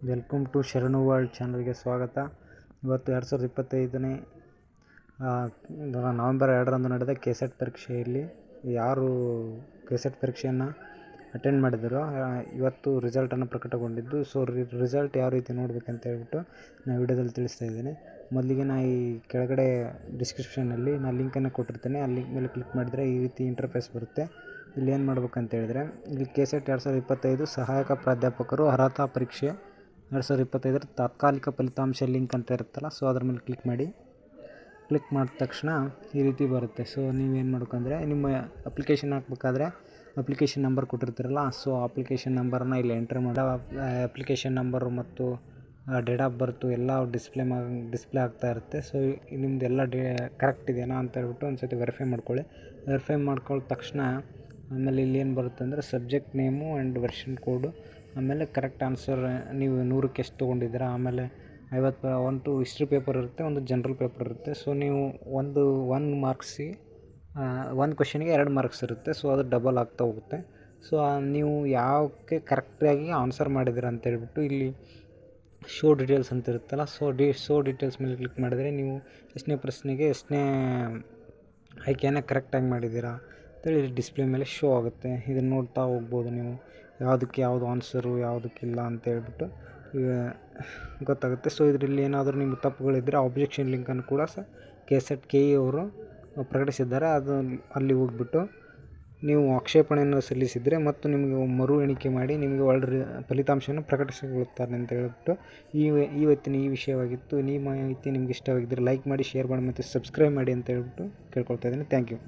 Welcome to ಶರಣು world ಚಾನಲ್ಗೆ ಸ್ವಾಗತ. ಇವತ್ತು 2025ನೇ ನವೆಂಬರ್ 2ರಂದು ನಡೆದ ಕೆಸೆಟ್ ಪರೀಕ್ಷೆಯಲ್ಲಿ ಯಾರು ಕೆಸೆಟ್ ಪರೀಕ್ಷೆಯನ್ನು ಅಟೆಂಡ್ ಮಾಡಿದರೋ ಇವತ್ತು ರಿಸಲ್ಟನ್ನು ಪ್ರಕಟಗೊಂಡಿದ್ದು. ಸೊ ರಿಸಲ್ಟ್ ಯಾವ ರೀತಿ ನೋಡಬೇಕಂತ ಹೇಳ್ಬಿಟ್ಟು ನಾನು ವಿಡಿಯೋದಲ್ಲಿ ತಿಳಿಸ್ತಾ ಇದ್ದೀನಿ. ಮೊದಲಿಗೆ ನಾನು ಈ ಕೆಳಗಡೆ ಡಿಸ್ಕ್ರಿಪ್ಷನಲ್ಲಿ ನಾನು ಲಿಂಕನ್ನು ಕೊಟ್ಟಿರ್ತೇನೆ. ಆ ಲಿಂಕ್ ಮೇಲೆ ಕ್ಲಿಕ್ ಮಾಡಿದರೆ ಈ ರೀತಿ ಇಂಟರ್ಫೇಸ್ ಬರುತ್ತೆ. ಇಲ್ಲಿ ಏನು ಮಾಡ್ಬೇಕಂತ ಹೇಳಿದ್ರೆ, ಇಲ್ಲಿ ಕೆಸೆಟ್ 2025 ಸಹಾಯಕ ಪ್ರಾಧ್ಯಾಪಕರು ಅರ್ಹತಾ ಪರೀಕ್ಷೆ 2025 ತಾತ್ಕಾಲಿಕ ಫಲಿತಾಂಶ ಲಿಂಕ್ ಅಂತ ಇರುತ್ತಲ್ಲ, ಸೊ ಅದ್ರ ಮೇಲೆ ಕ್ಲಿಕ್ ಮಾಡಿ. ಕ್ಲಿಕ್ ಮಾಡಿದ ತಕ್ಷಣ ಈ ರೀತಿ ಬರುತ್ತೆ. ಸೊ ನೀವೇನು ಮಾಡ್ಬೇಕಂದ್ರೆ, ನಿಮ್ಮ ಅಪ್ಲಿಕೇಶನ್ ಹಾಕ್ಬೇಕಾದ್ರೆ ಅಪ್ಲಿಕೇಶನ್ ನಂಬರ್ ಕೊಟ್ಟಿರ್ತೀರಲ್ಲ, ಸೊ ಅಪ್ಲಿಕೇಶನ್ ನಂಬರನ್ನ ಇಲ್ಲಿ ಎಂಟ್ರ್ ಮಾಡಿ ಅಪ್ಲಿಕೇಶನ್ ನಂಬರು ಮತ್ತು ಡೇಟ್ ಆಫ್ ಬರ್ತು ಎಲ್ಲ ಡಿಸ್ಪ್ಲೇ ಆಗ್ತಾ ಇರುತ್ತೆ. ಸೊ ನಿಮ್ಮದೆಲ್ಲ ಕರೆಕ್ಟ್ ಇದೆಯಾ ಅಂತ ಹೇಳ್ಬಿಟ್ಟು ಒಂದು ಸತಿ ವೆರಿಫೈ ಮಾಡ್ಕೊಳ್ಳಿ. ವೆರಿಫೈ ಮಾಡ್ಕೊಳ್ಳೋ ತಕ್ಷಣ ಆಮೇಲೆ ಇಲ್ಲಿ ಏನು ಬರುತ್ತೆ ಅಂದರೆ ಸಬ್ಜೆಕ್ಟ್ ನೇಮು ಆ್ಯಂಡ್ ವರ್ಷನ್ ಕೋಡು, ಆಮೇಲೆ ಕರೆಕ್ಟ್ ಆನ್ಸರ್ ನೀವು 100ಕ್ಕೆ ಎಷ್ಟು ತೊಗೊಂಡಿದ್ದೀರಾ, ಆಮೇಲೆ 50 ಒಂದು ಹಿಸ್ಟ್ರಿ ಪೇಪರ್ ಇರುತ್ತೆ, ಒಂದು ಜನರಲ್ ಪೇಪರ್ ಇರುತ್ತೆ. ಸೊ ನೀವು ಒಂದು ಮಾರ್ಕ್ಸಿಗೆ ಒಂದು ಕ್ವಶನಿಗೆ 2 ಮಾರ್ಕ್ಸ್ ಇರುತ್ತೆ. ಸೊ ಅದು ಡಬಲ್ ಆಗ್ತಾ ಹೋಗುತ್ತೆ. ಸೊ ನೀವು ಯಾವಕ್ಕೆ ಕರೆಕ್ಟಾಗಿ ಆನ್ಸರ್ ಮಾಡಿದ್ದೀರಾ ಅಂತ ಹೇಳ್ಬಿಟ್ಟು ಇಲ್ಲಿ ಶೋ ಡೀಟೇಲ್ಸ್ ಅಂತ ಇರುತ್ತಲ್ಲ, ಶೋ ಡೀಟೇಲ್ಸ್ ಮೇಲೆ ಕ್ಲಿಕ್ ಮಾಡಿದರೆ ನೀವು ಎಷ್ಟನೇ ಪ್ರಶ್ನೆಗೆ ಎಷ್ಟನೇ ಆಯ್ಕೆಯನ್ನು ಕರೆಕ್ಟಾಗಿ ಮಾಡಿದ್ದೀರಾ ಅಂತೇಳಿ ಡಿಸ್ಪ್ಲೇ ಮೇಲೆ ಶೋ ಆಗುತ್ತೆ. ಇದನ್ನು ನೋಡ್ತಾ ಹೋಗ್ಬೋದು ನೀವು, ಯಾವುದಕ್ಕೆ ಯಾವುದು ಆನ್ಸರು ಯಾವುದಕ್ಕಿಲ್ಲ ಅಂತೇಳ್ಬಿಟ್ಟು ಗೊತ್ತಾಗುತ್ತೆ. ಸೊ ಇದರಲ್ಲಿ ಏನಾದರೂ ನಿಮಗೆ ತಪ್ಪುಗಳಿದ್ದರೆ ಆಬ್ಜೆಕ್ಷನ್ ಲಿಂಕನ್ನು ಕೂಡ ಕೆಸೆಟ್ KE ಅವರು ಪ್ರಕಟಿಸಿದ್ದಾರೆ. ಅದು ಅಲ್ಲಿ ಹೋಗ್ಬಿಟ್ಟು ನೀವು ಆಕ್ಷೇಪಣೆಯನ್ನು ಸಲ್ಲಿಸಿದರೆ ಮತ್ತು ನಿಮಗೆ ಮರು ಎಣಿಕೆ ಮಾಡಿ ನಿಮಗೆ ಒಳ್ಳೆ ಫಲಿತಾಂಶವನ್ನು ಪ್ರಕಟಿಸಿಕೊಳ್ಳುತ್ತಾರೆ ಅಂತ ಹೇಳ್ಬಿಟ್ಟು ಇವತ್ತಿನ ಈ ವಿಷಯವಾಗಿತ್ತು. ಈ ಮಾಹಿತಿ ನಿಮ್ಗೆ ಇಷ್ಟವಾಗಿದ್ದರೆ ಲೈಕ್ ಮಾಡಿ, ಶೇರ್ ಮಾಡಿ ಮತ್ತು ಸಬ್ಸ್ಕ್ರೈಬ್ ಮಾಡಿ ಅಂತ ಹೇಳ್ಬಿಟ್ಟು ಕೇಳ್ಕೊಳ್ತಾ ಇದ್ದೀನಿ. Thank you.